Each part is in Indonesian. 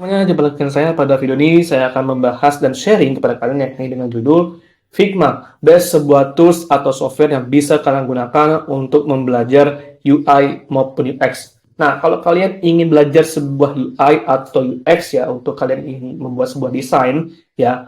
Semuanya, jumpa lagi dengan saya. Pada video ini saya akan membahas dan sharing kepada kalian yakni dengan judul Figma, best sebuah tools atau software yang bisa kalian gunakan untuk membelajar UI maupun UX. Nah, kalau kalian ingin belajar sebuah UI atau UX ya, untuk kalian ingin membuat sebuah desain ya,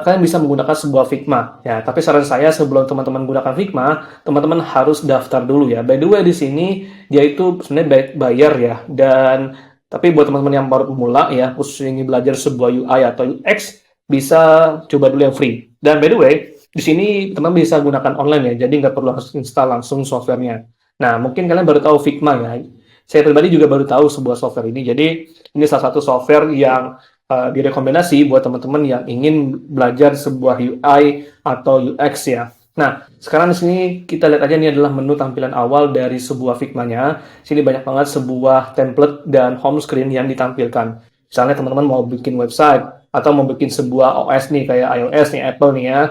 kalian bisa menggunakan sebuah Figma ya. Tapi saran saya sebelum teman-teman gunakan Figma, teman-teman harus daftar dulu ya. By the way, di sini dia itu sebenarnya bayar ya, dan tapi buat teman-teman yang baru pemula ya, khusus ingin belajar sebuah UI atau UX, bisa coba dulu yang free. Dan by the way, di sini teman bisa gunakan online ya, jadi nggak perlu harus install langsung softwarenya. Nah, mungkin kalian baru tahu Figma ya. Saya pribadi juga baru tahu sebuah software ini. Jadi ini salah satu software yang direkomendasi buat teman-teman yang ingin belajar sebuah UI atau UX ya. Nah, sekarang di sini kita lihat aja, ini adalah menu tampilan awal dari sebuah Figma-nya. Sini banyak banget sebuah template dan home screen yang ditampilkan. Misalnya teman-teman mau bikin website atau mau bikin sebuah OS nih kayak iOS nih, Apple nih ya.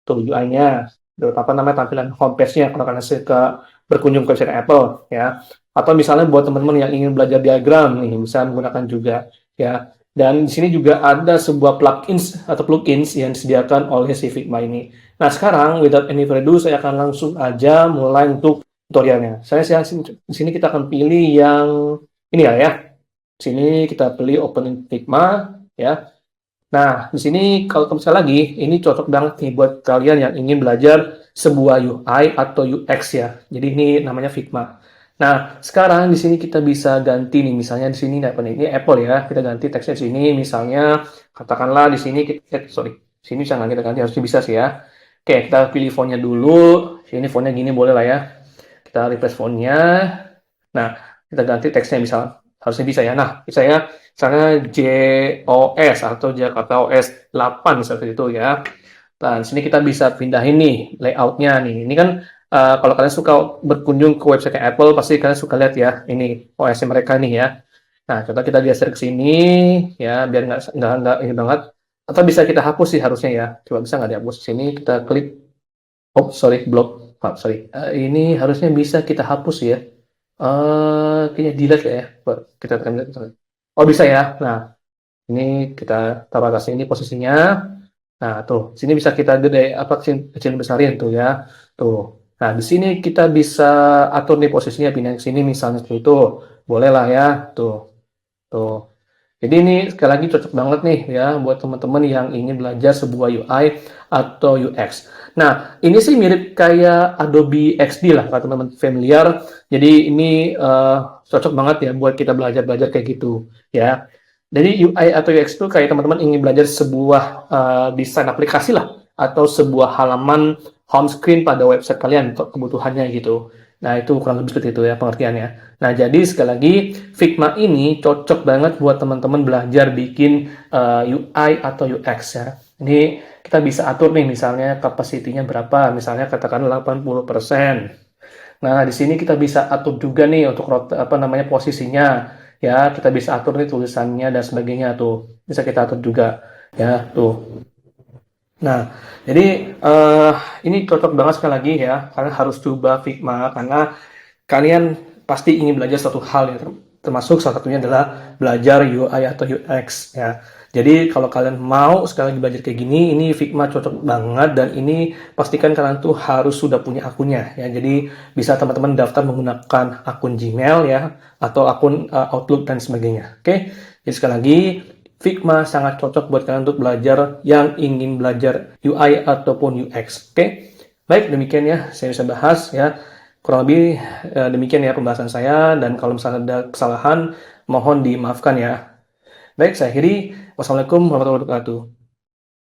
Tuh UI-nya, apa namanya, tampilan homepage-nya kalau kalian suka berkunjung ke website Apple ya. Atau misalnya buat teman-teman yang ingin belajar diagram nih, bisa menggunakan juga ya. Dan di sini juga ada sebuah plugins yang disediakan oleh si Figma ini. Nah, sekarang without any further ado, saya akan langsung aja mulai untuk tutorialnya. Di sini kita akan pilih yang ini ya. Di sini kita pilih Open Figma ya. Nah, di sini kalau misalnya lagi, ini cocok banget nih buat kalian yang ingin belajar sebuah UI atau UX ya. Jadi ini namanya Figma. Nah, sekarang di sini kita bisa ganti nih, misalnya di sini ini Apple ya, kita ganti teksnya di sini, misalnya katakanlah di sini sini jangan kita ganti, harusnya bisa sih ya. Oke, kita pilih fontnya dulu. Sini fontnya gini boleh lah ya. Kita replace fontnya. Nah, kita ganti teksnya misal, harusnya bisa ya. Nah, misalnya JOS atau Jakarta OS 8 seperti itu ya. Nah, di sini kita bisa pindahin nih layoutnya nih. Ini kan kalau kalian suka berkunjung ke website Apple, pasti kalian suka lihat ya, ini OS mereka nih ya. Nah, coba kita geser ke sini ya, biar nggak ini banget. Atau bisa kita hapus sih harusnya ya. Coba bisa nggak dihapus? Sini kita klik. Oh, sorry, block. Oh, sorry. Ini harusnya bisa kita hapus ya. Kayaknya delete ya. Kita tekan delete. Oh, bisa ya. Nah, ini kita taruh atas ini posisinya. Nah, tuh, sini bisa kita gede apa kecil besarin tuh ya. Tuh. Nah, di sini kita bisa atur nih posisinya, pindah ke sini misalnya seperti itu. Boleh lah ya. Tuh. Tuh. Jadi ini sekali lagi cocok banget nih ya buat teman-teman yang ingin belajar sebuah UI atau UX. Nah, ini sih mirip kayak Adobe XD lah, kalau teman-teman familiar. Jadi ini cocok banget ya buat kita belajar-belajar kayak gitu ya. Jadi UI atau UX itu kayak teman-teman ingin belajar sebuah desain aplikasi lah, atau sebuah halaman home screen pada website kalian untuk kebutuhannya gitu. Nah, itu kurang lebih seperti itu ya pengertiannya. Nah, jadi sekali lagi Figma ini cocok banget buat teman-teman belajar bikin UI atau UX ya. Ini kita bisa atur nih misalnya kapasitinya berapa, misalnya katakan 80%. Nah, di sini kita bisa atur juga nih untuk posisinya ya. Kita bisa atur nih tulisannya dan sebagainya tuh. Bisa kita atur juga ya tuh. Nah, jadi ini cocok banget sekali lagi ya. Kalian harus coba Figma karena kalian pasti ingin belajar satu hal ya, termasuk salah satunya adalah belajar UI atau UX ya. Jadi kalau kalian mau sekali lagi belajar kayak gini, ini Figma cocok banget, dan ini pastikan kalian tuh harus sudah punya akunnya ya. Jadi bisa teman-teman daftar menggunakan akun Gmail ya, atau akun Outlook dan sebagainya. Oke, jadi sekali lagi Figma sangat cocok buat kalian untuk belajar yang ingin belajar UI ataupun UX. Oke, baik, demikian ya saya bisa bahas ya. Kurang lebih demikian ya pembahasan saya, dan kalau misalnya ada kesalahan mohon dimaafkan ya. Baik, saya akhiri. Wassalamualaikum warahmatullahi wabarakatuh.